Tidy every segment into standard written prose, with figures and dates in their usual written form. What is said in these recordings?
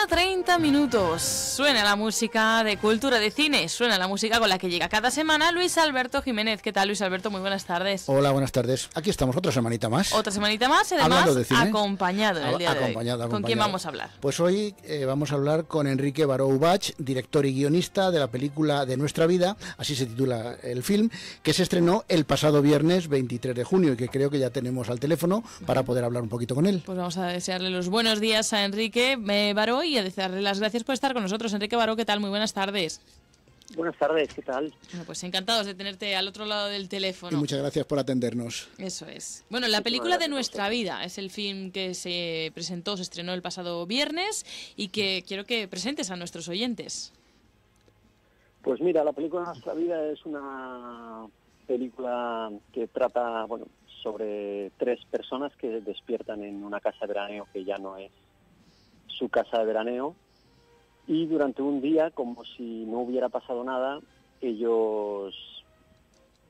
1:30. Suena la música de cultura de cine, suena la música con la que llega cada semana Luis Alberto Jiménez. ¿Qué tal, Luis Alberto? Muy buenas tardes. Hola, buenas tardes. Aquí estamos otra semanita más. Otra semanita más, y además acompañado en el día de hoy. ¿Con quién vamos a hablar? Pues hoy vamos a hablar con Enrique Baró Bach, director y guionista de la película De Nuestra Vida, así se titula el film, que se estrenó el pasado viernes 23 de junio y que creo que ya tenemos al teléfono para poder hablar un poquito con él. Pues vamos a desearle los buenos días a Enrique Baró y a desearle las gracias por estar con nosotros. Enrique Baró, ¿qué tal? Muy buenas tardes. Buenas tardes, ¿qué tal? Bueno, pues encantados de tenerte al otro lado del teléfono. Y muchas gracias por atendernos. Eso es. Bueno, la película De Nuestra Vida es el film que se presentó, se estrenó el pasado viernes y que quiero que presentes a nuestros oyentes. Pues mira, la película De Nuestra Vida es una película que trata, sobre tres personas que despiertan en una casa de veraneo que ya no es su casa de veraneo, y durante un día, como si no hubiera pasado nada, ellos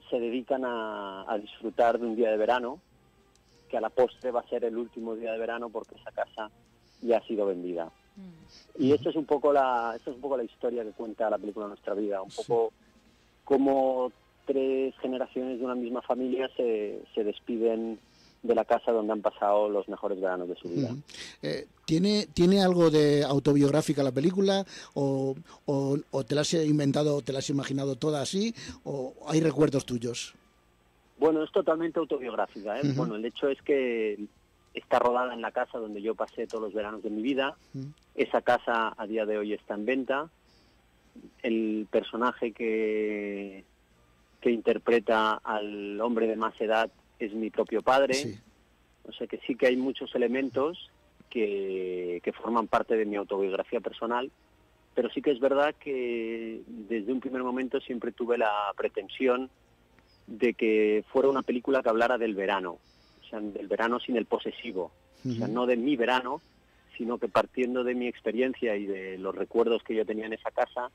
se dedican a disfrutar de un día de verano, que a la postre va a ser el último día de verano porque esa casa ya ha sido vendida. Y esta es un poco la historia que cuenta la película Nuestra Vida, un poco cómo tres generaciones de una misma familia se despiden de la casa donde han pasado los mejores veranos de su vida. ¿Tiene algo de autobiográfica la película? ¿O te la has inventado, te la has imaginado toda así? ¿O hay recuerdos tuyos? Bueno, es totalmente autobiográfica, ¿eh? Uh-huh. Bueno, el hecho es que está rodada en la casa donde yo pasé todos los veranos de mi vida. Uh-huh. Esa casa a día de hoy está en venta. El personaje que interpreta al hombre de más edad es mi propio padre. Sí. O sea que sí que hay muchos elementos que forman parte de mi autobiografía personal, pero sí que es verdad que desde un primer momento siempre tuve la pretensión de que fuera una película que hablara del verano, o sea, del verano sin el posesivo, uh-huh. O sea, no de mi verano, sino que partiendo de mi experiencia y de los recuerdos que yo tenía en esa casa,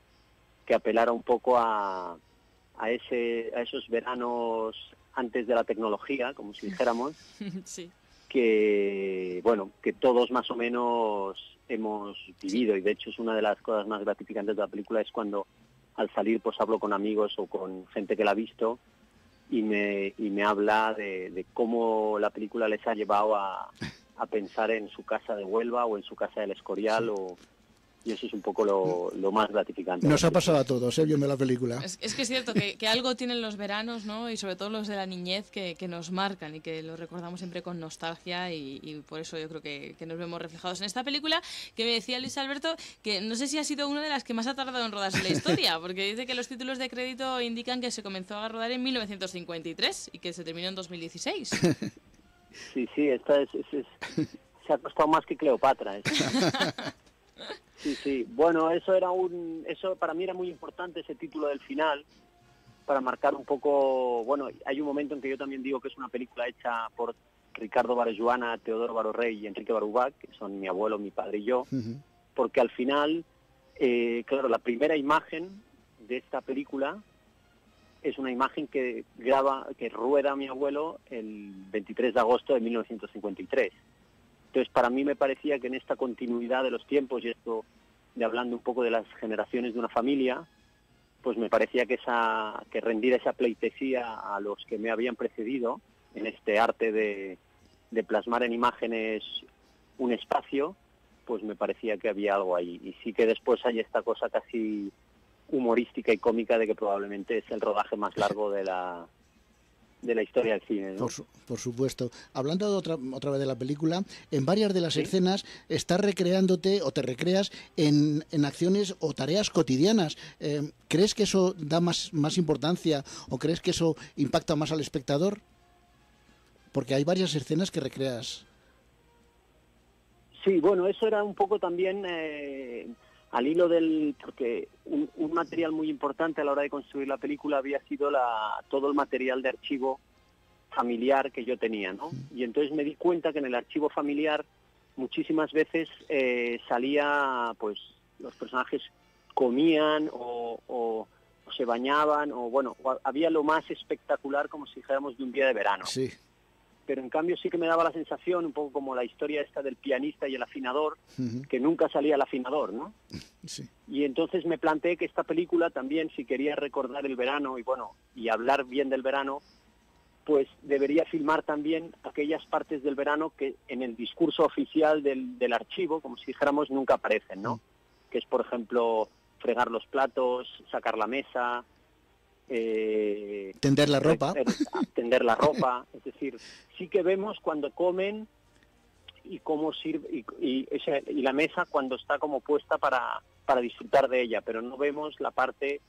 que apelara un poco a esos veranos antes de la tecnología, como si dijéramos, sí. que todos más o menos hemos vivido, y de hecho es una de las cosas más gratificantes de la película, es cuando al salir pues hablo con amigos o con gente que la ha visto y me habla de cómo la película les ha llevado a pensar en su casa de Huelva o en su casa del Escorial, sí. Y eso es un poco lo más gratificante. Nos ha pasado a todos, viendo la película. Es que es cierto que algo tienen los veranos, ¿no? Y sobre todo los de la niñez que nos marcan y que los recordamos siempre con nostalgia y por eso yo creo que nos vemos reflejados en esta película, que me decía Luis Alberto que no sé si ha sido una de las que más ha tardado en rodarse la historia, porque dice que los títulos de crédito indican que se comenzó a rodar en 1953 y que se terminó en 2016. Sí, esta se ha costado más que Cleopatra. Sí. Bueno, eso para mí era muy importante, ese título del final, para marcar un poco. Bueno, hay un momento en que yo también digo que es una película hecha por Ricardo Baró-Joana, Teodoro Baró-Rey y Enrique Baró Bach, que son mi abuelo, mi padre y yo, uh-huh. Porque al final, claro, la primera imagen de esta película es una imagen que rueda mi abuelo el 23 de agosto de 1953. Entonces, para mí me parecía que en esta continuidad de los tiempos, y esto de hablando un poco de las generaciones de una familia, pues me parecía que rendir esa pleitesía a los que me habían precedido en este arte de plasmar en imágenes un espacio, pues me parecía que había algo ahí. Y sí que después hay esta cosa casi humorística y cómica de que probablemente es el rodaje más largo de la historia del cine, ¿no? Por supuesto. Hablando otra vez de la película, en varias de las ¿sí? escenas estás recreándote o te recreas en acciones o tareas cotidianas. ¿Crees que eso da más importancia o crees que eso impacta más al espectador? Porque hay varias escenas que recreas. Sí, bueno, eso era un poco también al hilo porque un material muy importante a la hora de construir la película había sido todo el material de archivo familiar que yo tenía, ¿no? Y entonces me di cuenta que en el archivo familiar muchísimas veces salía, pues, los personajes comían o se bañaban o había lo más espectacular, como si dijéramos, de un día de verano. Sí. pero en cambio sí que me daba la sensación, un poco como la historia esta del pianista y el afinador, Ujú. que nunca salía el afinador, ¿no? Sí. Y entonces me planteé que esta película también, si quería recordar el verano y hablar bien del verano, pues debería filmar también aquellas partes del verano que en el discurso oficial del archivo, como si dijéramos, nunca aparecen, ¿no? Que es, por ejemplo, fregar los platos, sacar la mesa, Tender la ropa. tender la ropa. Es decir, sí que vemos cuando comen y cómo sirve y la mesa cuando está como puesta para disfrutar de ella, pero no vemos la parte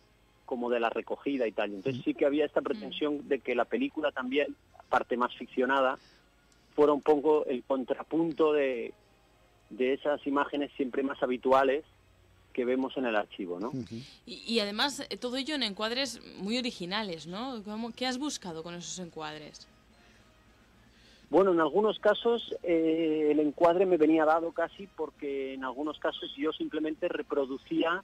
como de la recogida y tal. Entonces sí que había esta pretensión de que la película también, parte más ficcionada, fuera un poco el contrapunto de esas imágenes siempre más habituales que vemos en el archivo, ¿no? Y además, todo ello en encuadres muy originales, ¿no? ¿Qué has buscado con esos encuadres? Bueno, en algunos casos el encuadre me venía dado casi porque en algunos casos yo simplemente reproducía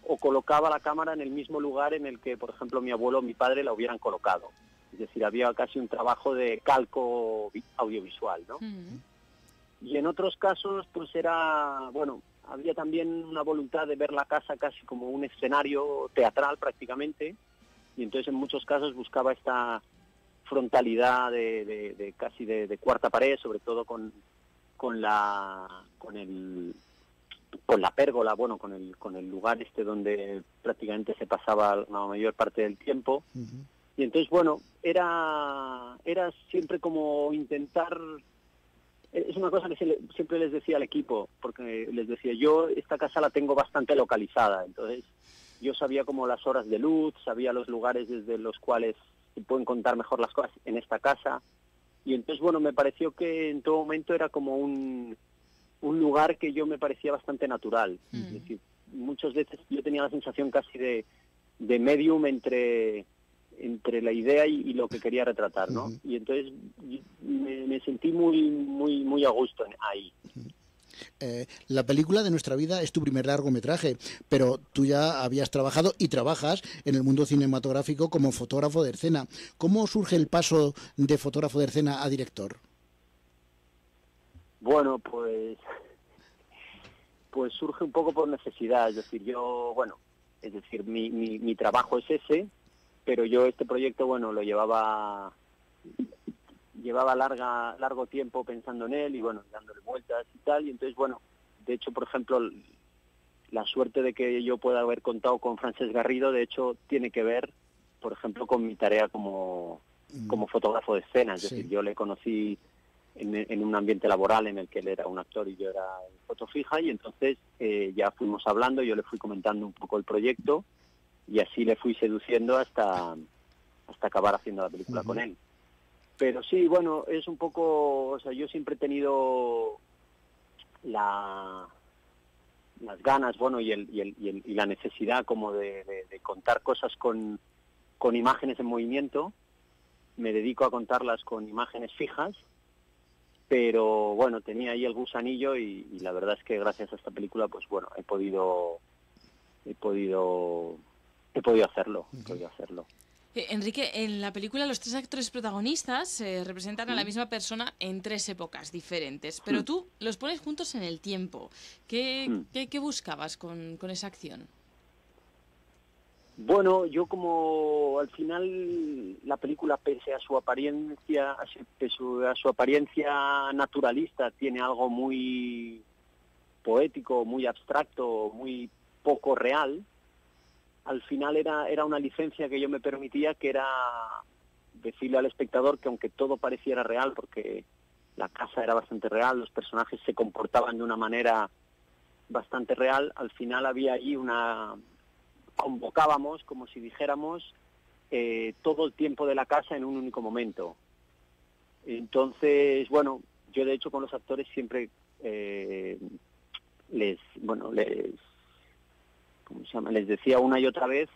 o colocaba la cámara en el mismo lugar en el que, por ejemplo, mi abuelo o mi padre la hubieran colocado. Es decir, había casi un trabajo de calco audiovisual, ¿no? Y en otros casos, pues había también una voluntad de ver la casa casi como un escenario teatral prácticamente, y entonces en muchos casos buscaba esta frontalidad de casi de cuarta pared, sobre todo con la pérgola, con el lugar donde prácticamente se pasaba la mayor parte del tiempo. Y entonces, era siempre como intentar. Es una cosa que siempre les decía al equipo, porque les decía, yo esta casa la tengo bastante localizada, entonces yo sabía como las horas de luz, sabía los lugares desde los cuales se pueden contar mejor las cosas en esta casa, y entonces, me pareció que en todo momento era como un lugar que yo me parecía bastante natural. Es decir, muchas veces yo tenía la sensación casi de medium entre la idea y lo que quería retratar, ¿no? Y entonces me sentí muy a gusto ahí. La película de Nuestra vida es tu primer largometraje, pero tú ya habías trabajado y trabajas en el mundo cinematográfico como fotógrafo de escena. ¿Cómo surge el paso de fotógrafo de escena a director? Bueno, pues surge un poco por necesidad. Es decir, mi trabajo es ese, pero yo este proyecto, lo llevaba largo tiempo pensando en él y dándole vueltas y tal, y entonces de hecho, por ejemplo, la suerte de que yo pueda haber contado con Francesc Garrido, de hecho, tiene que ver, por ejemplo, con mi tarea como fotógrafo de escena. Es decir, yo le conocí en un ambiente laboral en el que él era un actor y yo era foto fija, y entonces ya fuimos hablando, yo le fui comentando un poco el proyecto y así le fui seduciendo hasta acabar haciendo la película con él. Pero sí, es un poco, yo siempre he tenido las ganas, y la necesidad como de contar cosas con imágenes en movimiento. Me dedico a contarlas con imágenes fijas, pero tenía ahí el gusanillo y la verdad es que gracias a esta película, pues he podido hacerlo. Enrique, en la película los tres actores protagonistas representan a la misma persona en tres épocas diferentes, pero tú los pones juntos en el tiempo. ¿Qué buscabas con esa acción? Bueno, yo como al final la película, pese a su apariencia naturalista, tiene algo muy poético, muy abstracto, muy poco real. Al final era una licencia que yo me permitía, que era decirle al espectador que aunque todo pareciera real, porque la casa era bastante real, los personajes se comportaban de una manera bastante real, al final había ahí convocábamos, como si dijéramos, todo el tiempo de la casa en un único momento. Entonces, yo de hecho con los actores siempre les decía una y otra vez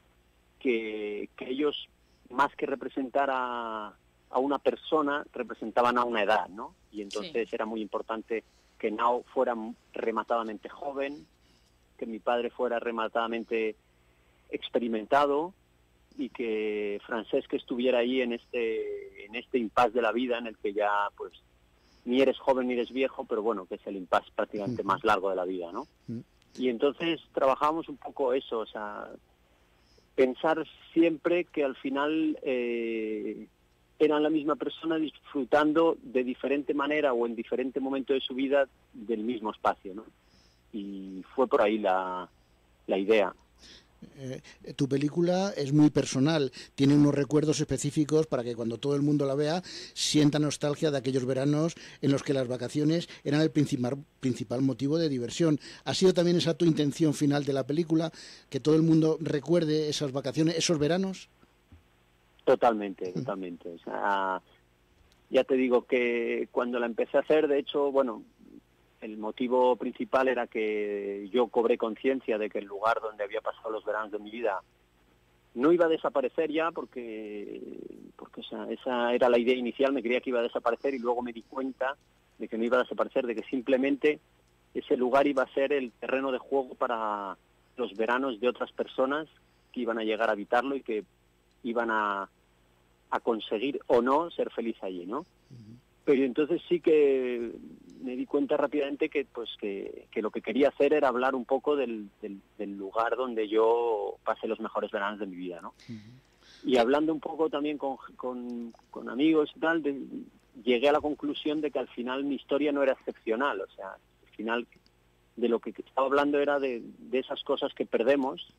que ellos, más que representar a una persona, representaban a una edad, ¿no? Y entonces era muy importante que Nao fuera rematadamente joven, que mi padre fuera rematadamente experimentado y que Francesc estuviera ahí en este impasse de la vida en el que ya pues ni eres joven ni eres viejo, pero bueno, que es el impasse prácticamente más largo de la vida, ¿no? Y entonces trabajamos un poco eso, o sea, pensar siempre que al final eran la misma persona disfrutando de diferente manera o en diferente momento de su vida del mismo espacio, ¿no? Y fue por ahí la idea. Tu película es muy personal, tiene unos recuerdos específicos para que cuando todo el mundo la vea sienta nostalgia de aquellos veranos en los que las vacaciones eran el principal motivo de diversión. ¿Ha sido también esa tu intención final de la película, que todo el mundo recuerde esas vacaciones, esos veranos? Totalmente. O sea, ya te digo que cuando la empecé a hacer, de hecho, bueno, el motivo principal era que yo cobré conciencia de que el lugar donde había pasado los veranos de mi vida no iba a desaparecer ya, porque o sea, esa era la idea inicial, me creía que iba a desaparecer y luego me di cuenta de que no iba a desaparecer, de que simplemente ese lugar iba a ser el terreno de juego para los veranos de otras personas que iban a llegar a habitarlo y que iban a conseguir o no ser feliz allí, ¿no? Pero entonces sí que me di cuenta rápidamente que lo que quería hacer era hablar un poco del lugar donde yo pasé los mejores veranos de mi vida, ¿no? Y hablando un poco también con amigos y tal, llegué a la conclusión de que al final mi historia no era excepcional, o sea, al final de lo que estaba hablando era de esas cosas que perdemos,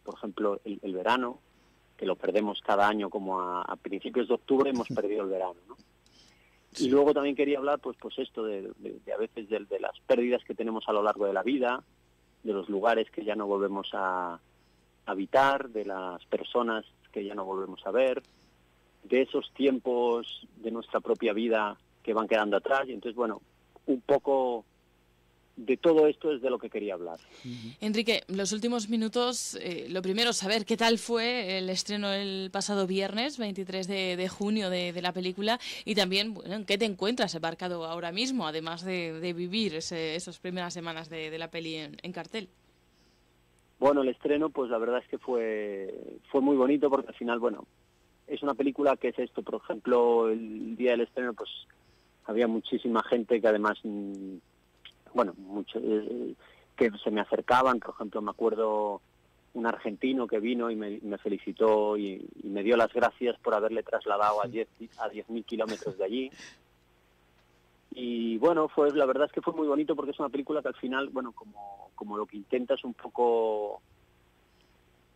por ejemplo, el verano, que lo perdemos cada año, como a principios de octubre hemos perdido el verano, ¿no? Sí. Y luego también quería hablar pues esto de a veces de las pérdidas que tenemos a lo largo de la vida, de los lugares que ya no volvemos a habitar, de las personas que ya no volvemos a ver, de esos tiempos de nuestra propia vida que van quedando atrás. Y entonces, bueno, un poco de todo esto es de lo que quería hablar. Enrique, los últimos minutos, lo primero, saber qué tal fue el estreno el pasado viernes, 23 de junio de la película, y también, bueno, ¿en qué te encuentras embarcado ahora mismo, además de vivir esas primeras semanas de la peli en cartel? Bueno, el estreno, pues la verdad es que fue muy bonito, porque al final, bueno, es una película que es esto, por ejemplo, el día del estreno, pues había muchísima gente que además... bueno, que se me acercaban. Por ejemplo, me acuerdo un argentino que vino y me felicitó y me dio las gracias por haberle trasladado a 10.000 kilómetros de allí. Y bueno, la verdad es que fue muy bonito, porque es una película que al final, bueno, como lo que intenta es un poco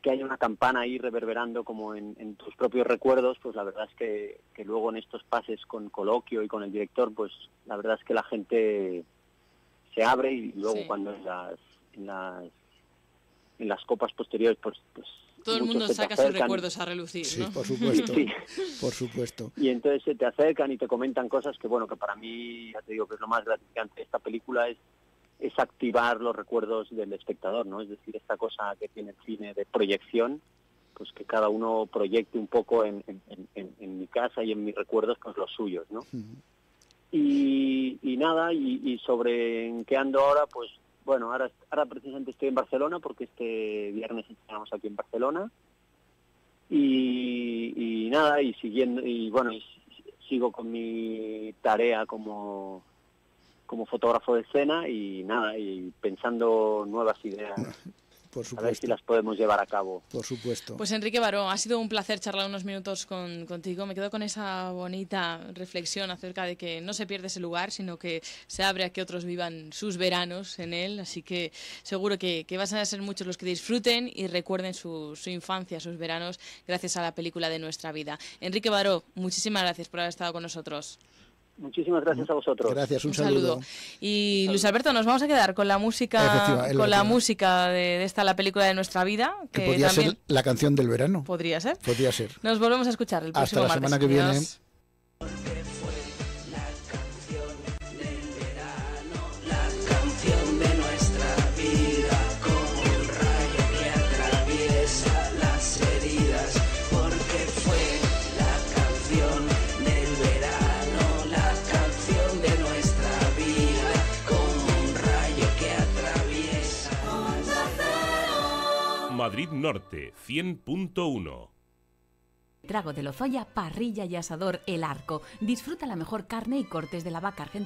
que haya una campana ahí reverberando como en tus propios recuerdos. Pues la verdad es que luego en estos pases con Coloquio y con el director, pues la verdad es que la gente se abre, y luego sí, cuando en las copas posteriores pues todo el mundo saca sus recuerdos a relucir, ¿no? Sí, por supuesto. Sí. Por supuesto. Y entonces se te acercan y te comentan cosas que, bueno, que para mí, ya te digo, que es lo más gratificante de esta película, es activar los recuerdos del espectador, ¿no? Es decir, esta cosa que tiene el cine de proyección, pues que cada uno proyecte un poco en mi casa y en mis recuerdos, pues los suyos, ¿no? Y nada, y sobre en qué ando ahora, pues bueno, ahora precisamente estoy en Barcelona, porque este viernes estamos aquí en Barcelona, y nada, y siguiendo, y bueno, sigo con mi tarea como fotógrafo de escena, y nada, y pensando nuevas ideas. Por supuesto. A ver si las podemos llevar a cabo. Por supuesto. Pues Enrique Baró, ha sido un placer charlar unos minutos contigo. Me quedo con esa bonita reflexión acerca de que no se pierde ese lugar, sino que se abre a que otros vivan sus veranos en él. Así que seguro que van a ser muchos los que disfruten y recuerden su infancia, sus veranos, gracias a la película de nuestra vida. Enrique Baró, muchísimas gracias por haber estado con nosotros. Muchísimas gracias a vosotros. Gracias, un saludo. Y Luis Alberto, nos vamos a quedar con la música, de esta, la película de nuestra vida. Que podría ser la canción del verano. Podría ser. Podría ser. Nos volvemos a escuchar el próximo martes. Hasta la semana que viene. Madrid Norte 100.1. Trago de Lozoya, parrilla y asador El Arco. Disfruta la mejor carne y cortes de la vaca argentina